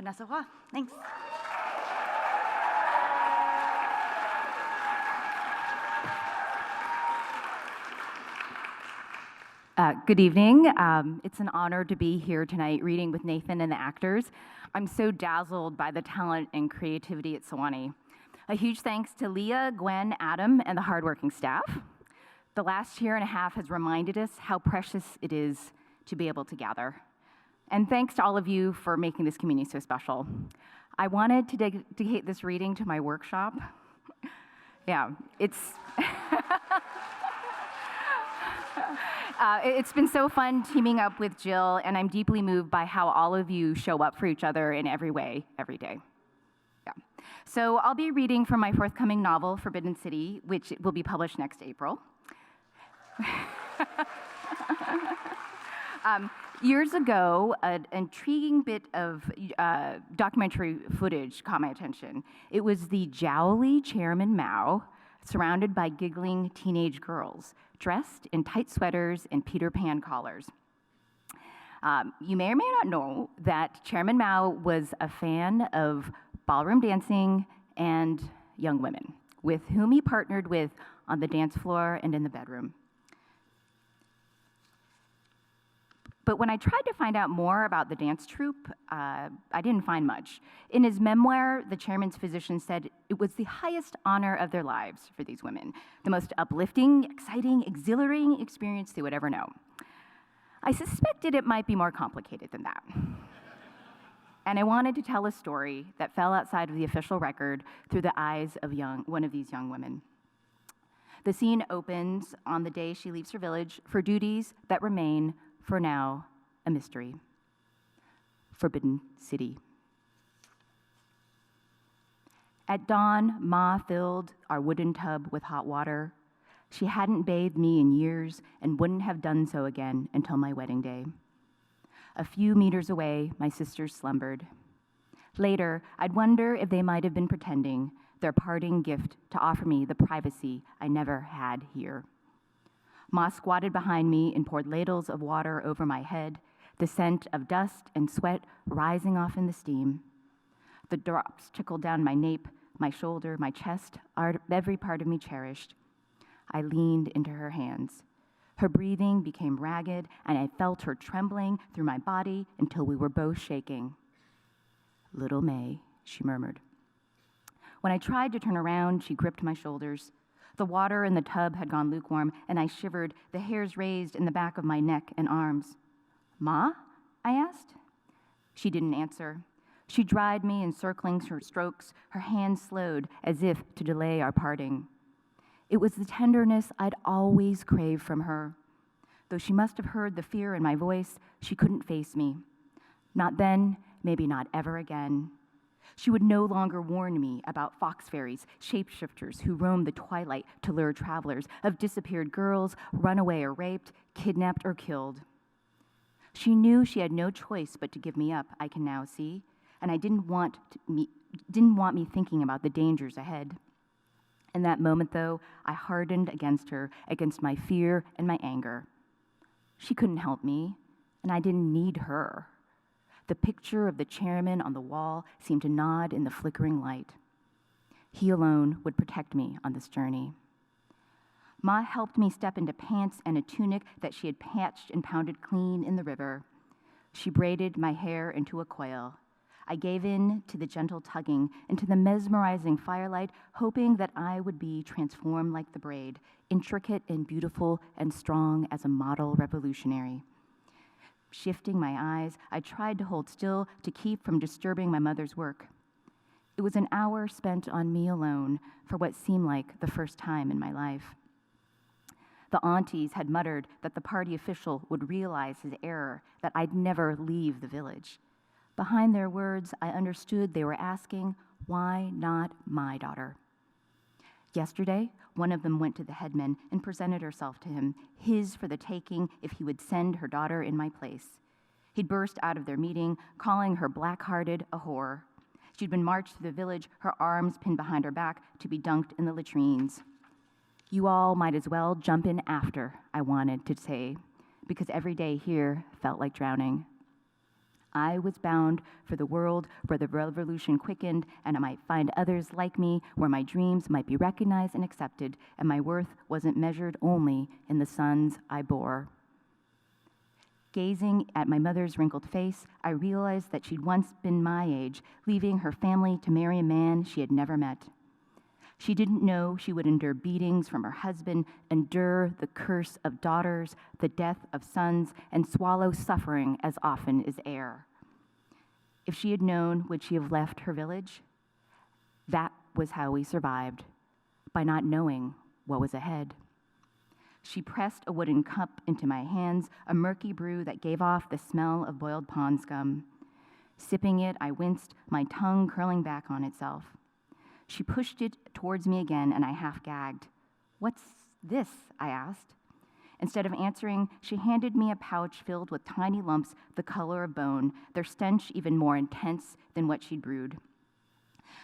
Vanessa Hua. Thanks. Good evening. It's an honor to be here tonight reading with Nathan and the actors. I'm so dazzled by the talent and creativity at Sewanee. A huge thanks to Leah, Gwen, Adam, and the hardworking staff. The last year and a half has reminded us how precious it is to be able to gather. And thanks to all of you for making this community so special. I wanted to dedicate this reading to my workshop. Yeah, it's it's been so fun teaming up with Jill, and I'm deeply moved by how all of you show up for each other in every way, every day. Yeah. So I'll be reading from my forthcoming novel, Forbidden City, which will be published next April. Years ago, an intriguing bit of documentary footage caught my attention. It was the jowly Chairman Mao surrounded by giggling teenage girls, dressed in tight sweaters and Peter Pan collars. You may or may not know that Chairman Mao was a fan of ballroom dancing and young women, with whom he partnered with on the dance floor and in the bedroom. But when I tried to find out more about the dance troupe, I didn't find much. In his memoir, the chairman's physician said it was the highest honor of their lives for these women, the most uplifting, exciting, exhilarating experience they would ever know. I suspected it might be more complicated than that. And I wanted to tell a story that fell outside of the official record through the eyes of one of these young women. The scene opens on the day she leaves her village for duties that remain, for now, a mystery. Forbidden City. At dawn, Ma filled our wooden tub with hot water. She hadn't bathed me in years and wouldn't have done so again until my wedding day. A few meters away, my sisters slumbered. Later, I'd wonder if they might have been pretending, their parting gift to offer me the privacy I never had here. Ma squatted behind me and poured ladles of water over my head, the scent of dust and sweat rising off in the steam. The drops trickled down my nape, my shoulder, my chest, every part of me cherished. I leaned into her hands. Her breathing became ragged, and I felt her trembling through my body until we were both shaking. "Little May," she murmured. When I tried to turn around, she gripped my shoulders. The water in the tub had gone lukewarm, and I shivered, the hairs raised in the back of my neck and arms. "Ma?" I asked. She didn't answer. She dried me in circling strokes, her hands slowed as if to delay our parting. It was the tenderness I'd always craved from her. Though she must have heard the fear in my voice, she couldn't face me. Not then, maybe not ever again. She would no longer warn me about fox fairies, shapeshifters who roam the twilight to lure travelers, of disappeared girls, runaway or raped, kidnapped or killed. She knew she had no choice but to give me up, I can now see, and I didn't want me thinking about the dangers ahead. In that moment, though, I hardened against her, against my fear and my anger. She couldn't help me, and I didn't need her. The picture of the chairman on the wall seemed to nod in the flickering light. He alone would protect me on this journey. Ma helped me step into pants and a tunic that she had patched and pounded clean in the river. She braided my hair into a coil. I gave in to the gentle tugging, into the mesmerizing firelight, hoping that I would be transformed like the braid, intricate and beautiful and strong as a model revolutionary. Shifting my eyes, I tried to hold still to keep from disturbing my mother's work. It was an hour spent on me alone for what seemed like the first time in my life. The aunties had muttered that the party official would realize his error, that I'd never leave the village. Behind their words, I understood they were asking, why not my daughter? Yesterday, one of them went to the headman and presented herself to him, his for the taking if he would send her daughter in my place. He'd burst out of their meeting, calling her black-hearted a whore. She'd been marched through the village, her arms pinned behind her back to be dunked in the latrines. You all might as well jump in after, I wanted to say, because every day here felt like drowning. I was bound for the world where the revolution quickened, and I might find others like me, where my dreams might be recognized and accepted, and my worth wasn't measured only in the sons I bore. Gazing at my mother's wrinkled face, I realized that she'd once been my age, leaving her family to marry a man she had never met. She didn't know she would endure beatings from her husband, endure the curse of daughters, the death of sons, and swallow suffering as often as air. If she had known, would she have left her village? That was how we survived, by not knowing what was ahead. She pressed a wooden cup into my hands, a murky brew that gave off the smell of boiled pond scum. Sipping it, I winced, my tongue curling back on itself. She pushed it towards me again, and I half gagged. "What's this?" I asked. Instead of answering, she handed me a pouch filled with tiny lumps the color of bone, their stench even more intense than what she'd brewed.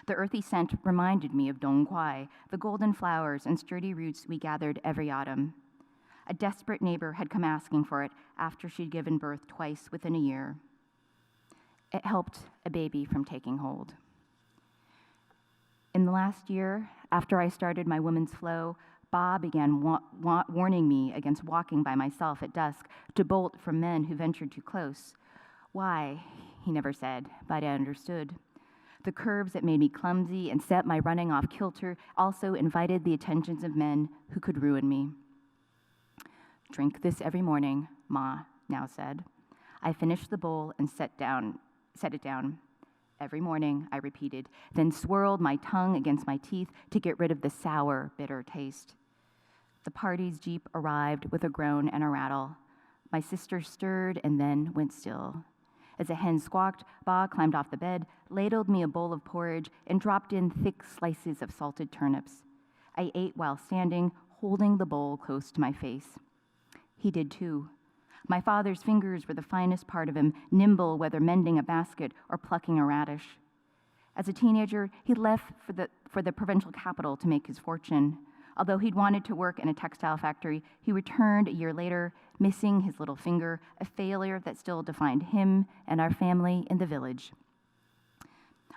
The earthy scent reminded me of dong quai, the golden flowers and sturdy roots we gathered every autumn. A desperate neighbor had come asking for it after she'd given birth twice within a year. It helped a baby from taking hold. In the last year, after I started my women's flow, Ba began warning me against walking by myself at dusk, to bolt from men who ventured too close. Why, he never said, but I understood. The curves that made me clumsy and set my running off kilter also invited the attentions of men who could ruin me. "Drink this every morning," Ma now said. I finished the bowl and set it down. "Every morning," I repeated, then swirled my tongue against my teeth to get rid of the sour, bitter taste. The party's jeep arrived with a groan and a rattle. My sister stirred and then went still. As a hen squawked, Ba climbed off the bed, ladled me a bowl of porridge, and dropped in thick slices of salted turnips. I ate while standing, holding the bowl close to my face. He did too. My father's fingers were the finest part of him, nimble whether mending a basket or plucking a radish. As a teenager, he left for the provincial capital to make his fortune. Although he'd wanted to work in a textile factory, he returned a year later, missing his little finger, a failure that still defined him and our family in the village.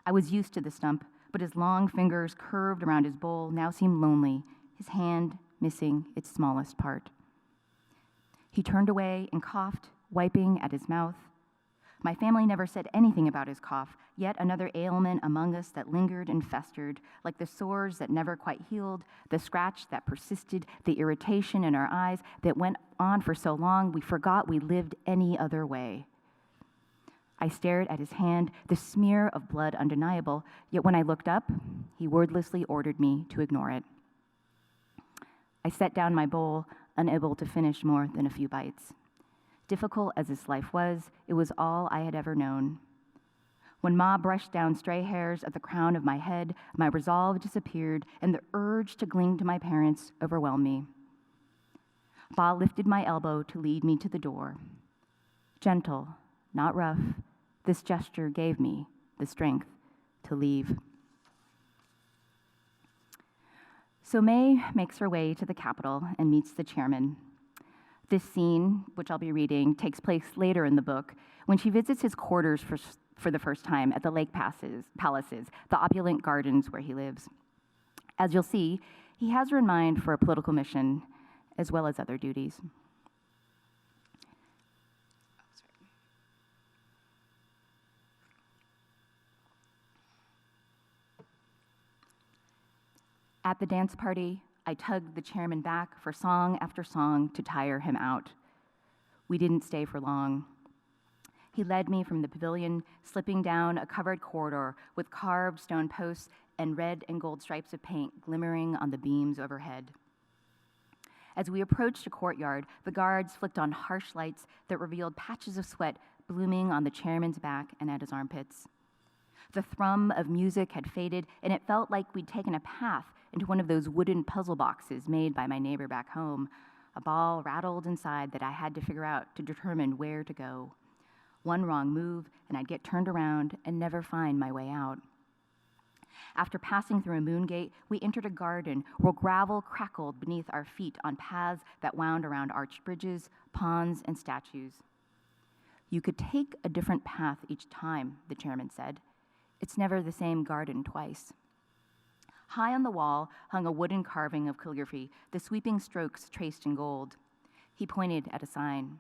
I was used to the stump, but his long fingers curved around his bowl now seemed lonely, his hand missing its smallest part. He turned away and coughed, wiping at his mouth. My family never said anything about his cough, yet another ailment among us that lingered and festered, like the sores that never quite healed, the scratch that persisted, the irritation in our eyes that went on for so long we forgot we lived any other way. I stared at his hand, the smear of blood undeniable, yet when I looked up, he wordlessly ordered me to ignore it. I set down my bowl, unable to finish more than a few bites. Difficult as this life was, it was all I had ever known. When Ma brushed down stray hairs at the crown of my head, my resolve disappeared, and the urge to cling to my parents overwhelmed me. Ba lifted my elbow to lead me to the door. Gentle, not rough, this gesture gave me the strength to leave. So May makes her way to the Capitol and meets the chairman. This scene, which I'll be reading, takes place later in the book when she visits his quarters for the first time at the Lake Palaces, the opulent gardens where he lives. As you'll see, he has her in mind for a political mission as well as other duties. At the dance party, I tugged the chairman back for song after song to tire him out. We didn't stay for long. He led me from the pavilion, slipping down a covered corridor with carved stone posts and red and gold stripes of paint glimmering on the beams overhead. As we approached a courtyard, the guards flicked on harsh lights that revealed patches of sweat blooming on the chairman's back and at his armpits. The thrum of music had faded, and it felt like we'd taken a path into one of those wooden puzzle boxes made by my neighbor back home. A ball rattled inside that I had to figure out to determine where to go. One wrong move, and I'd get turned around and never find my way out. After passing through a moon gate, we entered a garden where gravel crackled beneath our feet on paths that wound around arched bridges, ponds, and statues. You could take a different path each time, the chairman said. It's never the same garden twice. High on the wall hung a wooden carving of calligraphy, the sweeping strokes traced in gold. He pointed at a sign.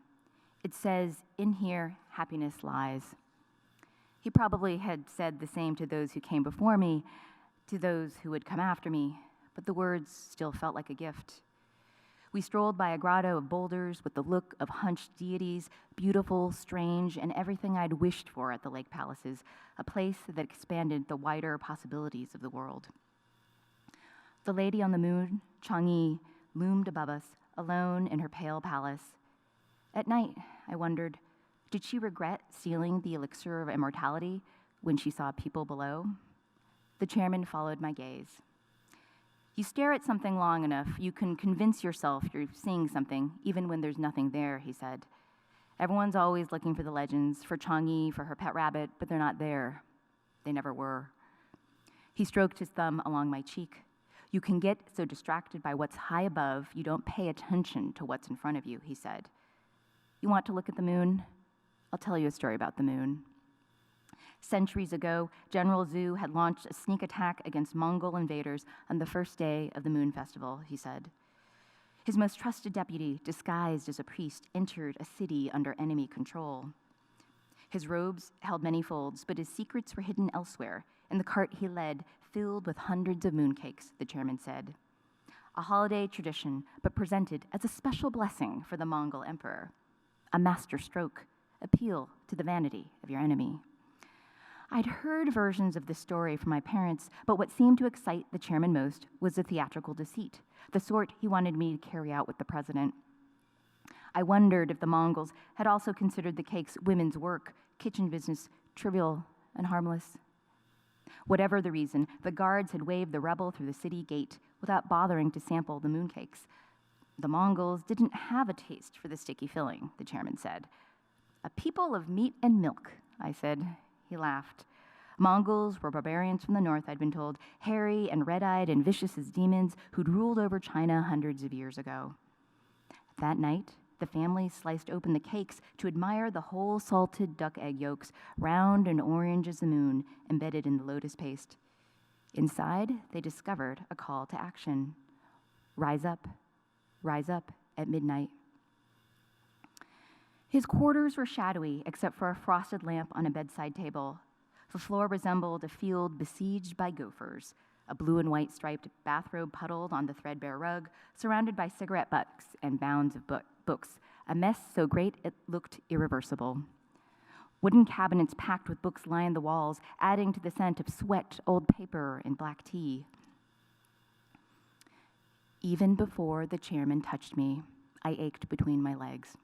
It says, "In here, happiness lies." He probably had said the same to those who came before me, to those who would come after me, but the words still felt like a gift. We strolled by a grotto of boulders with the look of hunched deities, beautiful, strange, and everything I'd wished for at the lake palaces, a place that expanded the wider possibilities of the world. The lady on the moon, Chang'e, loomed above us, alone in her pale palace. At night, I wondered, did she regret stealing the elixir of immortality when she saw people below? The chairman followed my gaze. You stare at something long enough, you can convince yourself you're seeing something, even when there's nothing there, he said. Everyone's always looking for the legends, for Chang'e, for her pet rabbit, but they're not there. They never were. He stroked his thumb along my cheek. You can get so distracted by what's high above, you don't pay attention to what's in front of you, he said. You want to look at the moon? I'll tell you a story about the moon. Centuries ago, General Zhu had launched a sneak attack against Mongol invaders on the first day of the Moon Festival, he said. His most trusted deputy, disguised as a priest, entered a city under enemy control. His robes held many folds, but his secrets were hidden elsewhere, in the cart he led, filled with hundreds of mooncakes, the chairman said. A holiday tradition, but presented as a special blessing for the Mongol emperor. A master stroke, appeal to the vanity of your enemy. I'd heard versions of this story from my parents, but what seemed to excite the chairman most was the theatrical deceit, the sort he wanted me to carry out with the president. I wondered if the Mongols had also considered the cakes women's work, kitchen business, trivial and harmless. Whatever the reason, the guards had waved the rebel through the city gate without bothering to sample the mooncakes. The Mongols didn't have a taste for the sticky filling, the chairman said. A people of meat and milk, I said. He laughed. Mongols were barbarians from the north, I'd been told, hairy and red-eyed and vicious as demons who'd ruled over China hundreds of years ago. That night, the family sliced open the cakes to admire the whole salted duck egg yolks, round and orange as the moon, embedded in the lotus paste. Inside, they discovered a call to action. Rise up at midnight. His quarters were shadowy, except for a frosted lamp on a bedside table. The floor resembled a field besieged by gophers, a blue and white striped bathrobe puddled on the threadbare rug, surrounded by cigarette butts and bounds of books, a mess so great it looked irreversible. Wooden cabinets packed with books lined the walls, adding to the scent of sweat, old paper, and black tea. Even before the chairman touched me, I ached between my legs.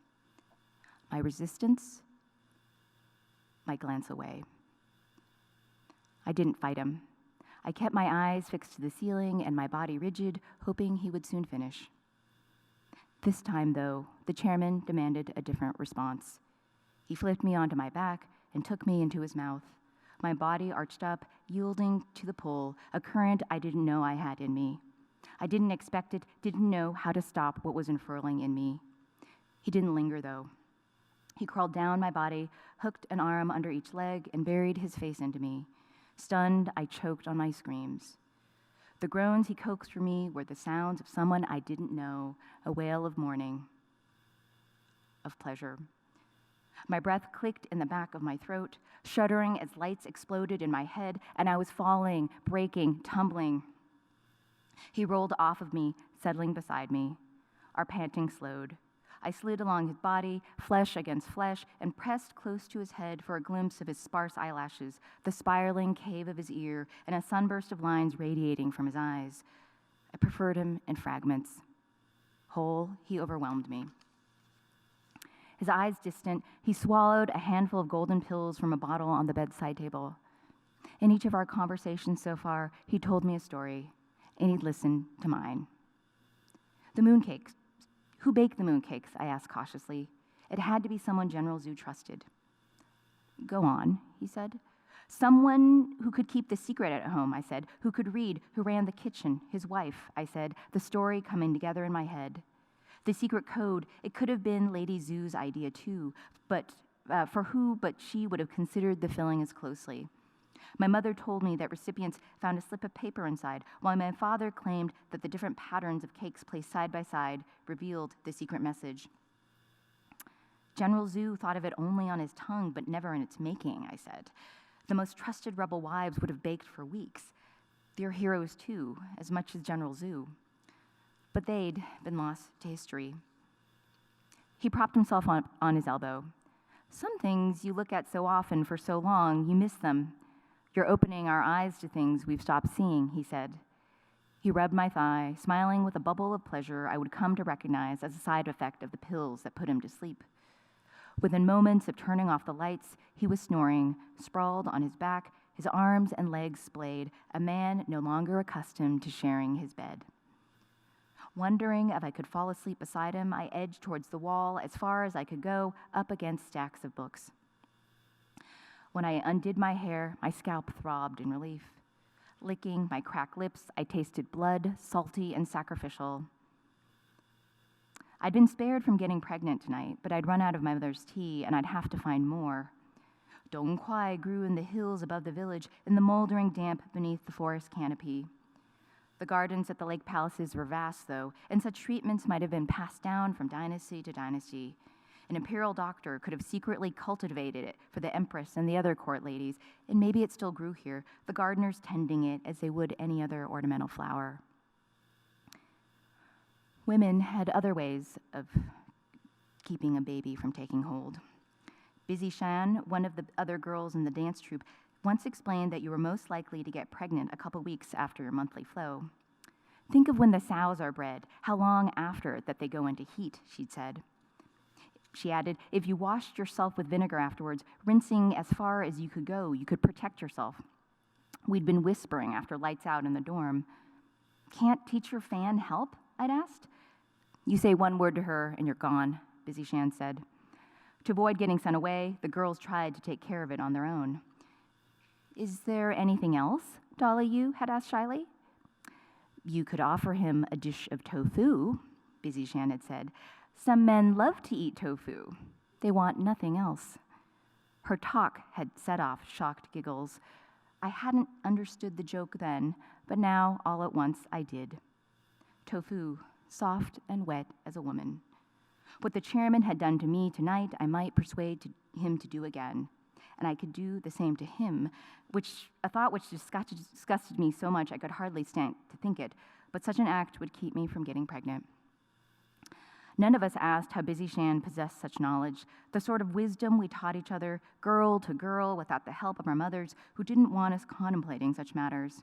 My resistance, my glance away. I didn't fight him. I kept my eyes fixed to the ceiling and my body rigid, hoping he would soon finish. This time, though, the chairman demanded a different response. He flipped me onto my back and took me into his mouth. My body arched up, yielding to the pull, a current I didn't know I had in me. I didn't expect it, didn't know how to stop what was unfurling in me. He didn't linger, though. He crawled down my body, hooked an arm under each leg, and buried his face into me. Stunned, I choked on my screams. The groans he coaxed from me were the sounds of someone I didn't know, a wail of mourning, of pleasure. My breath clicked in the back of my throat, shuddering as lights exploded in my head, and I was falling, breaking, tumbling. He rolled off of me, settling beside me. Our panting slowed. I slid along his body, flesh against flesh, and pressed close to his head for a glimpse of his sparse eyelashes, the spiraling cave of his ear, and a sunburst of lines radiating from his eyes. I preferred him in fragments. Whole, he overwhelmed me. His eyes distant, he swallowed a handful of golden pills from a bottle on the bedside table. In each of our conversations so far, he told me a story, and he'd listened to mine. The mooncakes. Who baked the mooncakes? I asked cautiously. It had to be someone General Zhu trusted. Go on, he said. Someone who could keep the secret at home, I said, who could read, who ran the kitchen, his wife, I said, the story coming together in my head. The secret code, it could have been Lady Zhu's idea too, but for who but she would have considered the filling as closely. My mother told me that recipients found a slip of paper inside, while my father claimed that the different patterns of cakes placed side by side revealed the secret message. General Zhu thought of it only on his tongue, but never in its making, I said. The most trusted rebel wives would have baked for weeks. They're heroes too, as much as General Zhu. But they'd been lost to history. He propped himself on his elbow. Some things you look at so often for so long, you miss them. You're opening our eyes to things we've stopped seeing, he said. He rubbed my thigh, smiling with a bubble of pleasure I would come to recognize as a side effect of the pills that put him to sleep. Within moments of turning off the lights, he was snoring, sprawled on his back, his arms and legs splayed, a man no longer accustomed to sharing his bed. Wondering if I could fall asleep beside him, I edged towards the wall as far as I could go, up against stacks of books. When I undid my hair, my scalp throbbed in relief. Licking my cracked lips, I tasted blood, salty and sacrificial. I'd been spared from getting pregnant tonight, but I'd run out of my mother's tea, and I'd have to find more. Dong Quai grew in the hills above the village, in the moldering damp beneath the forest canopy. The gardens at the lake palaces were vast, though, and such treatments might have been passed down from dynasty to dynasty. An imperial doctor could have secretly cultivated it for the empress and the other court ladies, and maybe it still grew here, the gardeners tending it as they would any other ornamental flower. Women had other ways of keeping a baby from taking hold. Busy Shan, one of the other girls in the dance troupe, once explained that you were most likely to get pregnant a couple weeks after your monthly flow. Think of when the sows are bred, how long after that they go into heat, she'd said. She added, if you washed yourself with vinegar afterwards, rinsing as far as you could go, you could protect yourself. We'd been whispering after lights out in the dorm. Can't Teacher Fan help? I'd asked. You say one word to her and you're gone, Busy Shan said. To avoid getting sent away, the girls tried to take care of it on their own. Is there anything else? Dolly Yu had asked shyly. You could offer him a dish of tofu, Busy Shan had said. Some men love to eat tofu. They want nothing else. Her talk had set off shocked giggles. I hadn't understood the joke then, but now, all at once, I did. Tofu, soft and wet as a woman. What the chairman had done to me tonight, I might persuade him to do again. And I could do the same to him, a thought which disgusted me so much I could hardly stand to think it, but such an act would keep me from getting pregnant. None of us asked how Busy Shan possessed such knowledge, the sort of wisdom we taught each other, girl to girl, without the help of our mothers who didn't want us contemplating such matters.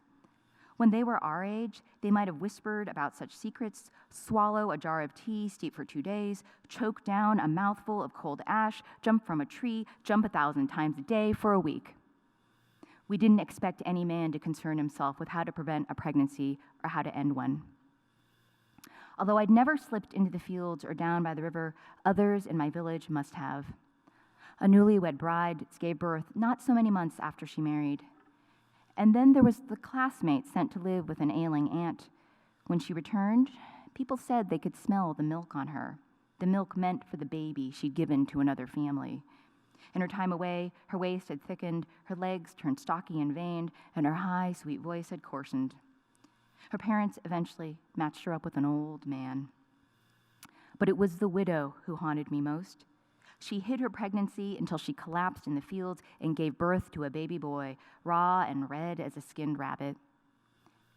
When they were our age, they might have whispered about such secrets, swallow a jar of tea steeped for 2 days, choke down a mouthful of cold ash, jump from a tree, jump 1,000 times a day for a week. We didn't expect any man to concern himself with how to prevent a pregnancy or how to end one. Although I'd never slipped into the fields or down by the river, others in my village must have. A newlywed bride gave birth not so many months after she married. And then there was the classmate sent to live with an ailing aunt. When she returned, people said they could smell the milk on her, the milk meant for the baby she'd given to another family. In her time away, her waist had thickened, her legs turned stocky and veined, and her high, sweet voice had coarsened. Her parents eventually matched her up with an old man. But it was the widow who haunted me most. She hid her pregnancy until she collapsed in the fields and gave birth to a baby boy, raw and red as a skinned rabbit.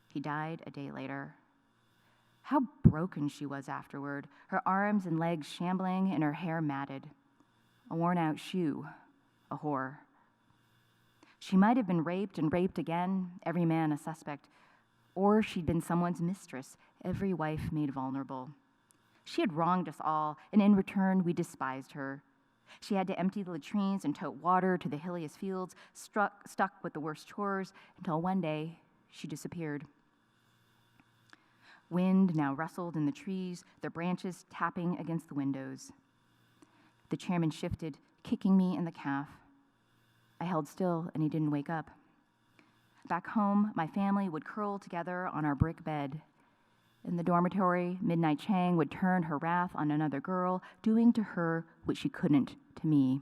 He died a day later. How broken she was afterward, her arms and legs shambling and her hair matted. A worn-out shoe, a whore. She might have been raped and raped again, every man a suspect, or she'd been someone's mistress, every wife made vulnerable. She had wronged us all, and in return, we despised her. She had to empty the latrines and tote water to the hilliest fields, stuck with the worst chores, until one day she disappeared. Wind now rustled in the trees, their branches tapping against the windows. The chairman shifted, kicking me in the calf. I held still, and he didn't wake up. Back home, my family would curl together on our brick bed. In the dormitory, Midnight Chang would turn her wrath on another girl, doing to her what she couldn't to me.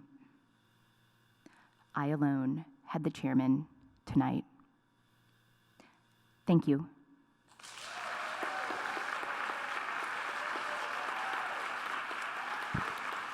I alone had the chairman tonight. Thank you.